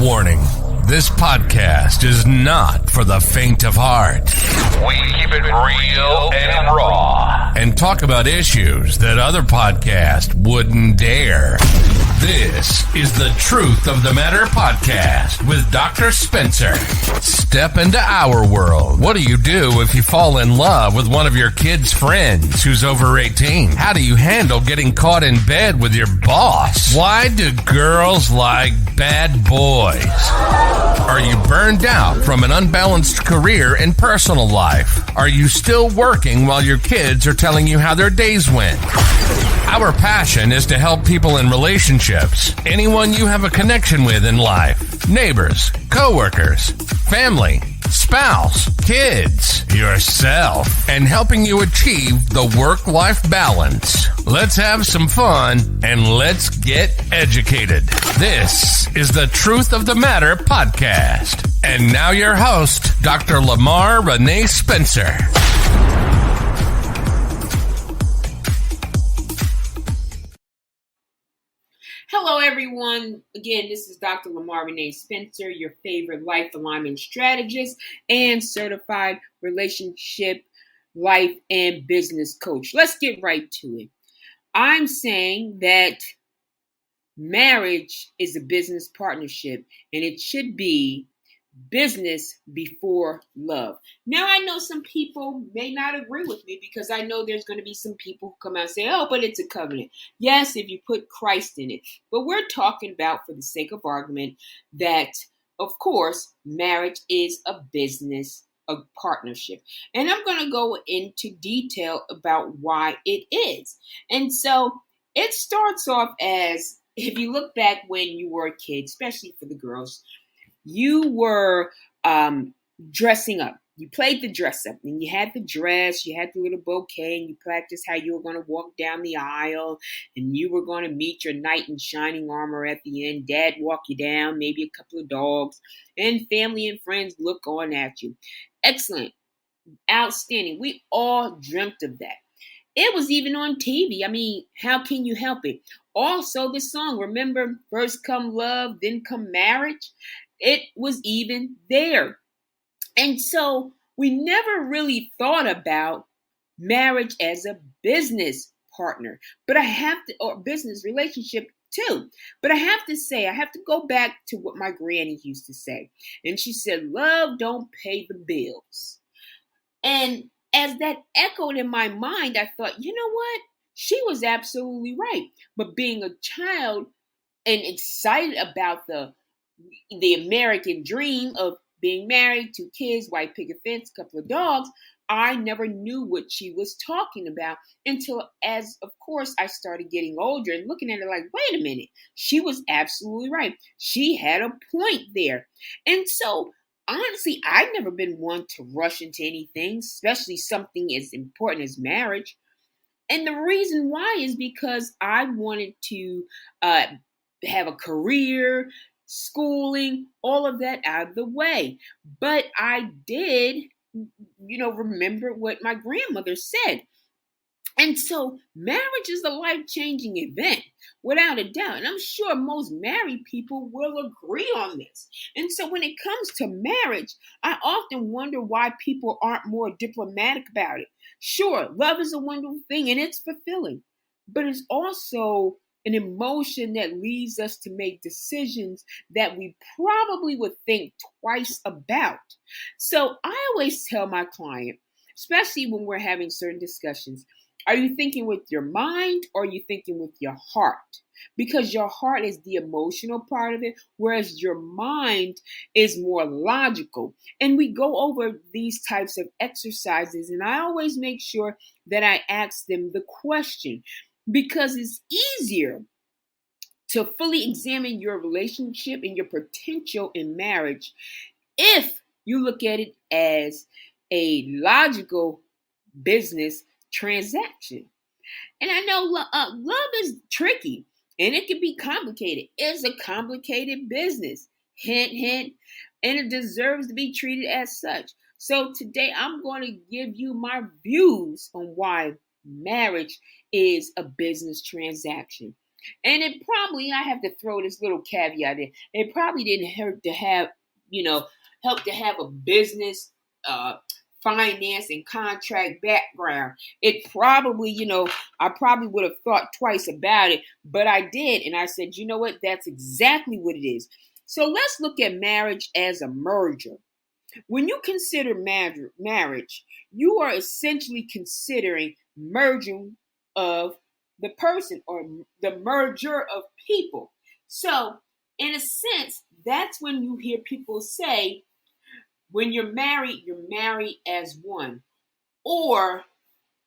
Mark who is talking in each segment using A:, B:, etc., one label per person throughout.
A: Warning, this podcast is not for the faint of heart. We keep it real and raw and talk about issues that other podcasts wouldn't dare. This is the Truth of the Matter podcast with Dr. Spencer. Step into our world. What do you do if you fall in love with one of your kids' friends who's over 18? How do you handle getting caught in bed with your boss? Why do girls like bad boys? Are you burned out from an unbalanced career and personal life? Are you still working while your kids are telling you how their days went? Our passion is to help people in relationships, anyone you have a connection with in life, neighbors, coworkers, family, spouse, kids, yourself, and helping you achieve the work-life balance. Let's have some fun and let's get educated. This is the Truth of the Matter podcast. And now your host, Dr. Lamarr Renee Spencer.
B: Hello, everyone. Again, this is Dr. Lamarr Renee Spencer, your favorite life alignment strategist and certified relationship, life, and business coach. Let's get right to it. I'm saying that marriage is a business partnership, and it should be business before love. Now, I know some people may not agree with me because I know there's going to be some people who come out and say, oh, but it's a covenant. Yes, if you put Christ in it. But we're talking about, for the sake of argument, that, of course, marriage is a business, a partnership. And I'm going to go into detail about why it is. And so it starts off as, if you look back when you were a kid, especially for the girls, you were dressing up. You played the dress up, and you had the dress, you had the little bouquet, and you practiced how you were going to walk down the aisle, and you were going to meet your knight in shining armor at the end. Dad walk you down, maybe a couple of dogs, and family and friends look on at you. Excellent. Outstanding. We all dreamt of that. It was even on TV. I mean, how can you help it? Also, the song, remember, first come love, then come marriage? It was even there. And so we never really thought about marriage as a business partner, or business relationship too. But I have to say, I have to go back to what my granny used to say. And she said, love don't pay the bills. And as that echoed in my mind, I thought, you know what? She was absolutely right. But being a child and excited about the American dream of being married, 2 kids, white picket fence, couple of dogs, I never knew what she was talking about until, as of course, I started getting older and looking at it like, wait a minute, she was absolutely right. She had a point there. And so, honestly, I've never been one to rush into anything, especially something as important as marriage. And the reason why is because I wanted to have a career, schooling, all of that out of the way. But I did, remember what my grandmother said. And so marriage is a life-changing event, without a doubt. And I'm sure most married people will agree on this. And so when it comes to marriage, I often wonder why people aren't more diplomatic about it. Sure, love is a wonderful thing and it's fulfilling, but it's also an emotion that leads us to make decisions that we probably would think twice about. So I always tell my client, especially when we're having certain discussions, are you thinking with your mind or are you thinking with your heart? Because your heart is the emotional part of it, whereas your mind is more logical. And we go over these types of exercises, and I always make sure that I ask them the question, because it's easier to fully examine your relationship and your potential in marriage if you look at it as a logical business transaction. And I know love is tricky and it can be complicated. It's a complicated business. Hint, hint. And it deserves to be treated as such. So today I'm going to give you my views on why marriage is a business transaction. And it probably, I have to throw this little caveat in, it probably didn't hurt to have, help to have a business, finance and contract background. It probably, I probably would have thought twice about it, but I did. And I said, you know what? That's exactly what it is. So let's look at marriage as a merger. When you consider marriage, you are essentially considering merging of the person or the merger of people. So, in a sense, that's when you hear people say, when you're married as one. Or,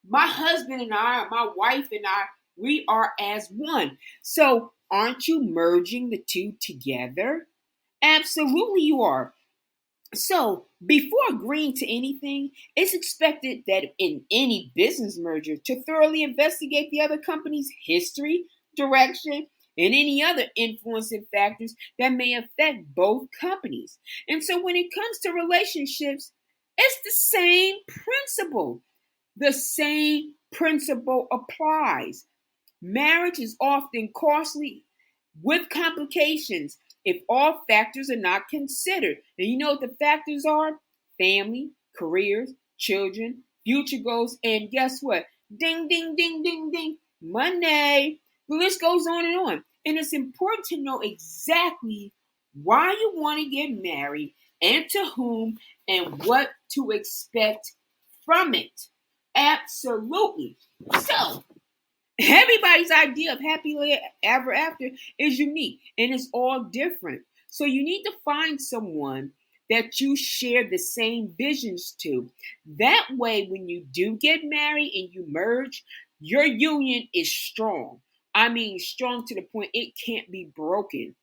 B: my husband and I, or my wife and I, we are as one. So, aren't you merging the two together? Absolutely, you are. So, before agreeing to anything, it's expected that in any business merger to thoroughly investigate the other company's history, direction, and any other influencing factors that may affect both companies. And so, when it comes to relationships, it's the same principle. The same principle applies. Marriage is often costly with complications if all factors are not considered. And you know what the factors are? Family, careers, children, future goals, and guess what? Ding, ding, ding, ding, ding. Money. The list goes on and on. And it's important to know exactly why you want to get married and to whom and what to expect from it. Absolutely. So, everybody's idea of happily ever after is unique and it's all different. So you need to find someone that you share the same visions to. That way, when you do get married and you merge, your union is strong. I mean, strong to the point it can't be broken.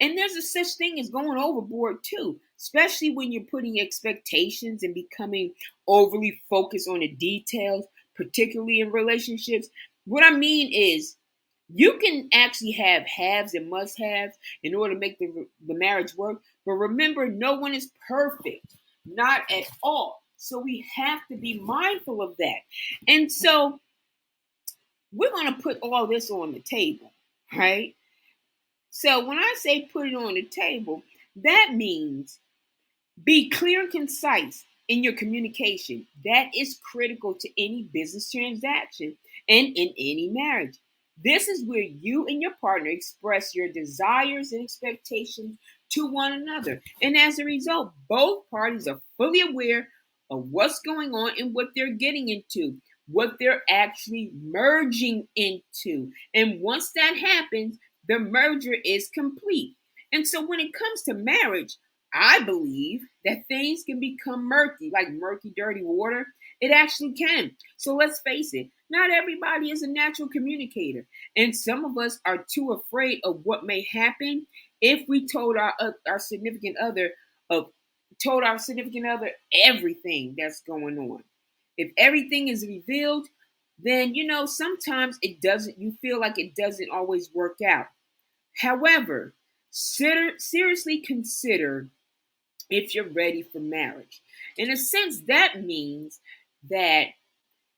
B: And there's a such thing as going overboard too, especially when you're putting expectations and becoming overly focused on the details, particularly in relationships. What I mean is, you can actually have haves and must-haves in order to make the marriage work. But remember, no one is perfect, not at all. So we have to be mindful of that. And so we're going to put all this on the table, right? So when I say put it on the table, that means be clear and concise in your communication. That is critical to any business transaction and in any marriage. This is where you and your partner express your desires and expectations to one another. And as a result, both parties are fully aware of what's going on and what they're getting into, what they're actually merging into. And once that happens, the merger is complete. And so when it comes to marriage, I believe that things can become murky, like murky, dirty water. It actually can. So let's face it, not everybody is a natural communicator. And some of us are too afraid of what may happen if we told our significant other everything that's going on. If everything is revealed, then sometimes you feel like it doesn't always work out. However, seriously consider if you're ready for marriage. In a sense, that means that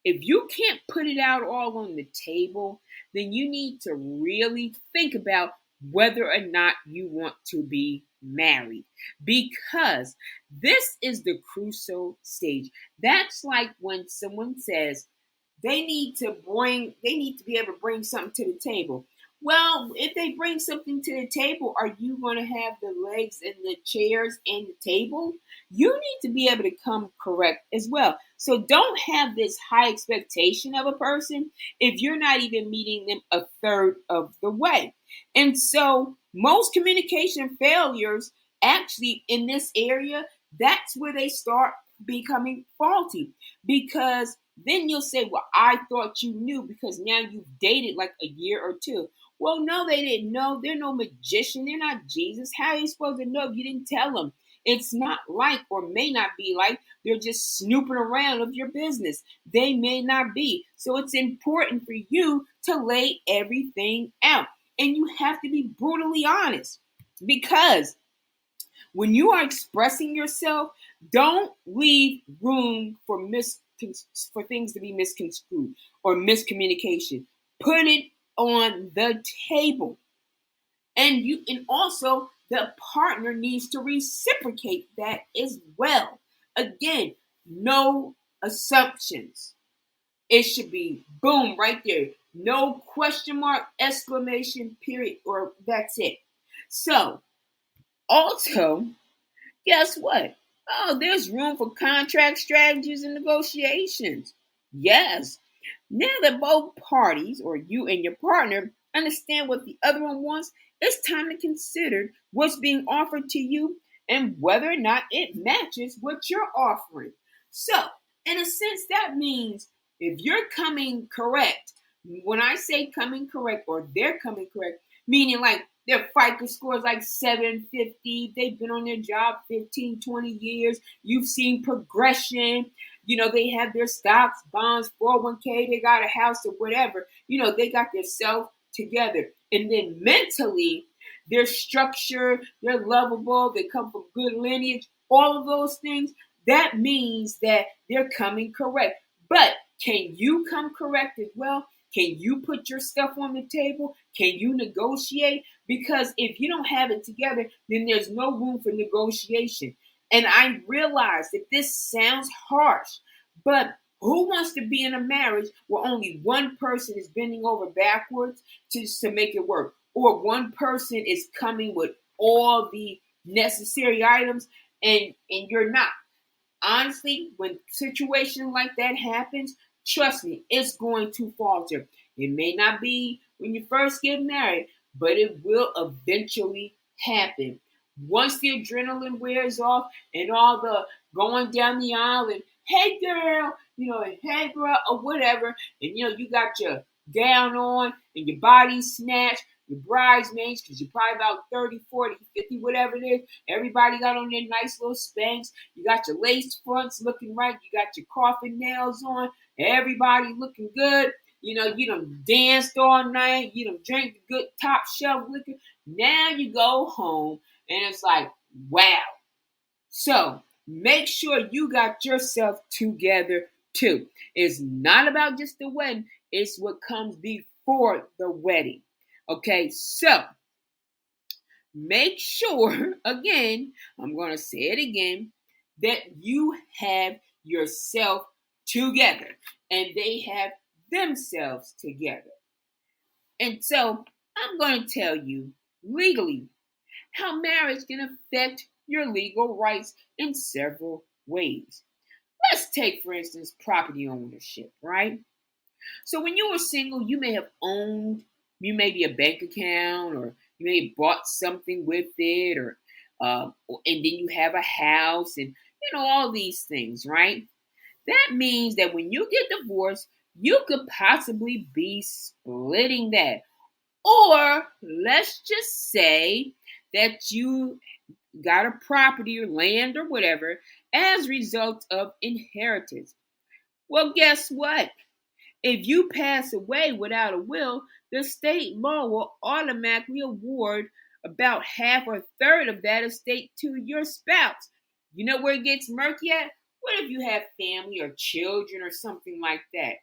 B: if you can't put it out all on the table, then you need to really think about whether or not you want to be married. Because this is the crucial stage. That's like when someone says they need to be able to bring something to the table. Well, if they bring something to the table, are you going to have the legs and the chairs and the table? You need to be able to come correct as well. So don't have this high expectation of a person if you're not even meeting them a third of the way. And so most communication failures actually in this area, that's where they start becoming faulty, because then you'll say, well, I thought you knew because now you've dated like a year or two. Well, no, they didn't know. They're no magician. They're not Jesus. How are you supposed to know if you didn't tell them? It's not like, or may not be like, they're just snooping around of your business. They may not be. So it's important for you to lay everything out. And you have to be brutally honest, because when you are expressing yourself, don't leave room for things to be misconstrued or miscommunication. Put it on the table. And also the partner needs to reciprocate that as well. Again, no assumptions. It should be boom right there. No question mark, exclamation, period, or that's it. So, also, guess what? Oh, there's room for contract strategies and negotiations. Yes. Now that both parties, or you and your partner, understand what the other one wants, it's time to consider what's being offered to you and whether or not it matches what you're offering. So, in a sense, that means if you're coming correct, when I say coming correct or they're coming correct, meaning like their FICO score is like 750, they've been on their job 15, 20 years, you've seen progression, they have their stocks, bonds, 401k, they got a house or whatever, they got their self together. And then mentally, they're structured, they're lovable, they come from good lineage, all of those things. That means that they're coming correct. But can you come correct as well? Can you put your stuff on the table? Can you negotiate? Because if you don't have it together, then there's no room for negotiation. And I realize that this sounds harsh, but who wants to be in a marriage where only one person is bending over backwards to make it work? Or one person is coming with all the necessary items and you're not? Honestly, when situation like that happens, trust me, it's going to falter. It may not be when you first get married, but it will eventually happen. Once the adrenaline wears off and all the going down the aisle and hey girl, hey girl, or whatever, and you got your gown on and your body snatched, your bridesmaids, because you're probably about 30, 40, 50, whatever it is. Everybody got on their nice little Spanx. You got your lace fronts looking right. You got your coffin nails on. Everybody looking good. You done danced all night. You done drank the good top shelf liquor. Now you go home and it's like, wow. So make sure you got yourself together too. It's not about just the wedding. It's what comes before the wedding. Okay, so make sure, again, I'm going to say it again, that you have yourself together and they have themselves together. And so I'm going to tell you legally how marriage can affect your legal rights in several ways. Let's take, for instance, property ownership, right? So when you were single, you may have owned, maybe a bank account, or you may have bought something with it, and then you have a house, and all these things, right? That means that when you get divorced, you could possibly be splitting that. Or let's just say that you got a property or land or whatever as a result of inheritance. Well, guess what? If you pass away without a will, the state law will automatically award about half or a third of that estate to your spouse. You know where it gets murky at? What if you have family or children or something like that?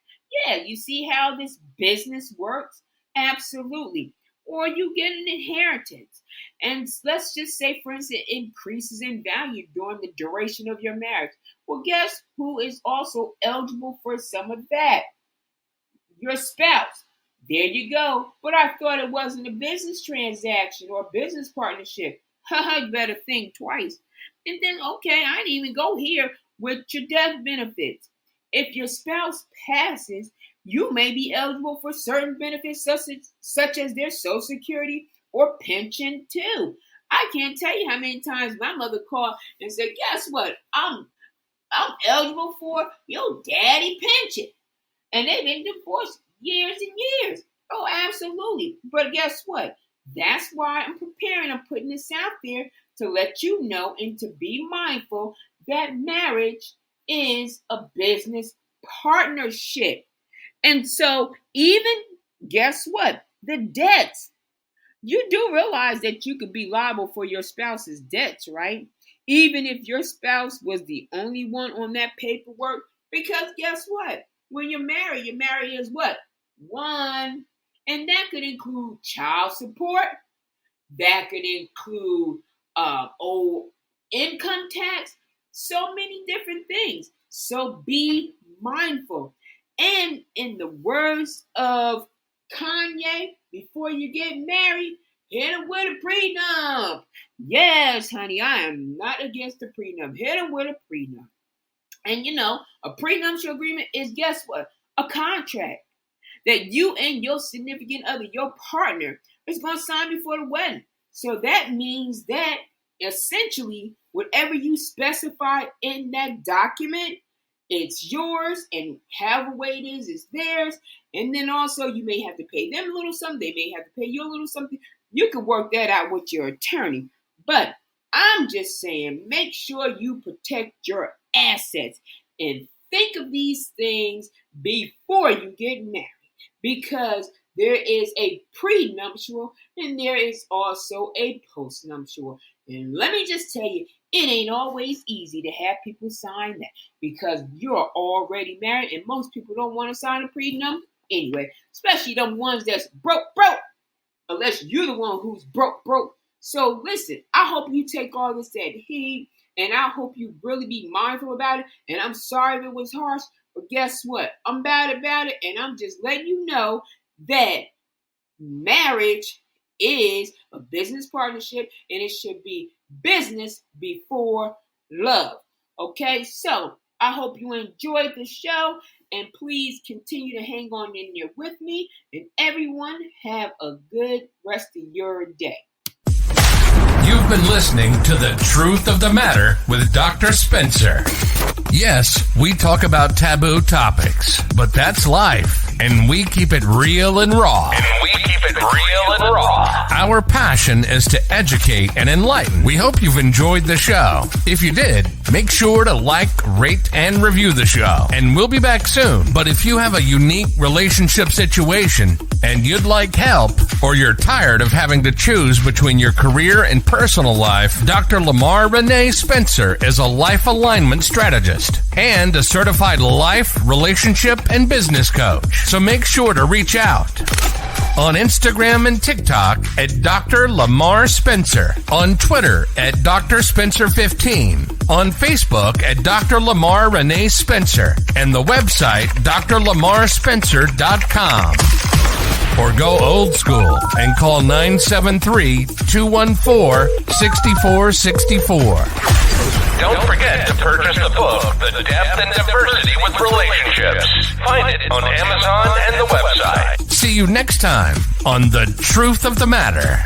B: Yeah, you see how this business works? Absolutely. Or you get an inheritance. And let's just say, for instance, it increases in value during the duration of your marriage. Well, guess who is also eligible for some of that? Your spouse. There you go. But I thought it wasn't a business transaction or a business partnership. You better think twice. And then, okay, I didn't even go here with your death benefits. If your spouse passes, you may be eligible for certain benefits such as their Social Security or pension too. I can't tell you how many times my mother called and said, guess what? I'm eligible for your daddy pension. And they've been divorced years and years. Oh, absolutely. But guess what? That's why I'm putting this out there to let you know and to be mindful that marriage is a business partnership. And so even, guess what? The debts. You do realize that you could be liable for your spouse's debts, right? Even if your spouse was the only one on that paperwork. Because guess what? When you're married as what? One. And that could include child support. That could include old income tax. So many different things. So be mindful. And in the words of Kanye, before you get married, hit him with a prenup. Yes, honey, I am not against the prenup. Hit him with a prenup. And a prenuptial agreement is, guess what? A contract that you and your significant other, your partner, is going to sign before the wedding. So that means that essentially whatever you specify in that document, it's yours, and however way it is theirs. And then also you may have to pay them a little something. They may have to pay you a little something. You can work that out with your attorney. But I'm just saying, make sure you protect your assets and think of these things before you get married, because there is a prenuptial and there is also a postnuptial. And let me just tell you, it ain't always easy to have people sign that, because you're already married and most people don't want to sign a prenup anyway, especially them ones that's broke, unless you're the one who's broke. So listen, I hope you take all this at heed, and I hope you really be mindful about it. And I'm sorry if it was harsh, but guess what? I'm bad about it, and I'm just letting you know that marriage is a business partnership, and it should be business before love. Okay, so I hope you enjoyed the show, and please continue to hang on in there with me, and everyone have a good rest of your day.
A: You've been listening to The Truth of the Matter with Dr. Spencer. Yes, we talk about taboo topics, but that's life, and we keep it real and raw. Our passion is to educate and enlighten. We hope you've enjoyed the show. If you did, make sure to like, rate, and review the show, and we'll be back soon. But if you have a unique relationship situation and you'd like help, or you're tired of having to choose between your career and personal life, Dr. Lamarr Renee Spencer is a life alignment strategist and a certified life, relationship, and business coach. So make sure to reach out on Instagram and TikTok at Dr. Lamarr Spencer, on Twitter at Dr. Spencer 15, on Facebook at Dr. Lamarr Renee Spencer, and the website drlamarrspencer.com. Or go old school and call 973-214-6464.
C: Don't forget to purchase the book, The Depth and Diversity with Relationships. Find it on Amazon and the website.
A: See you next time on The Truth of the Matter.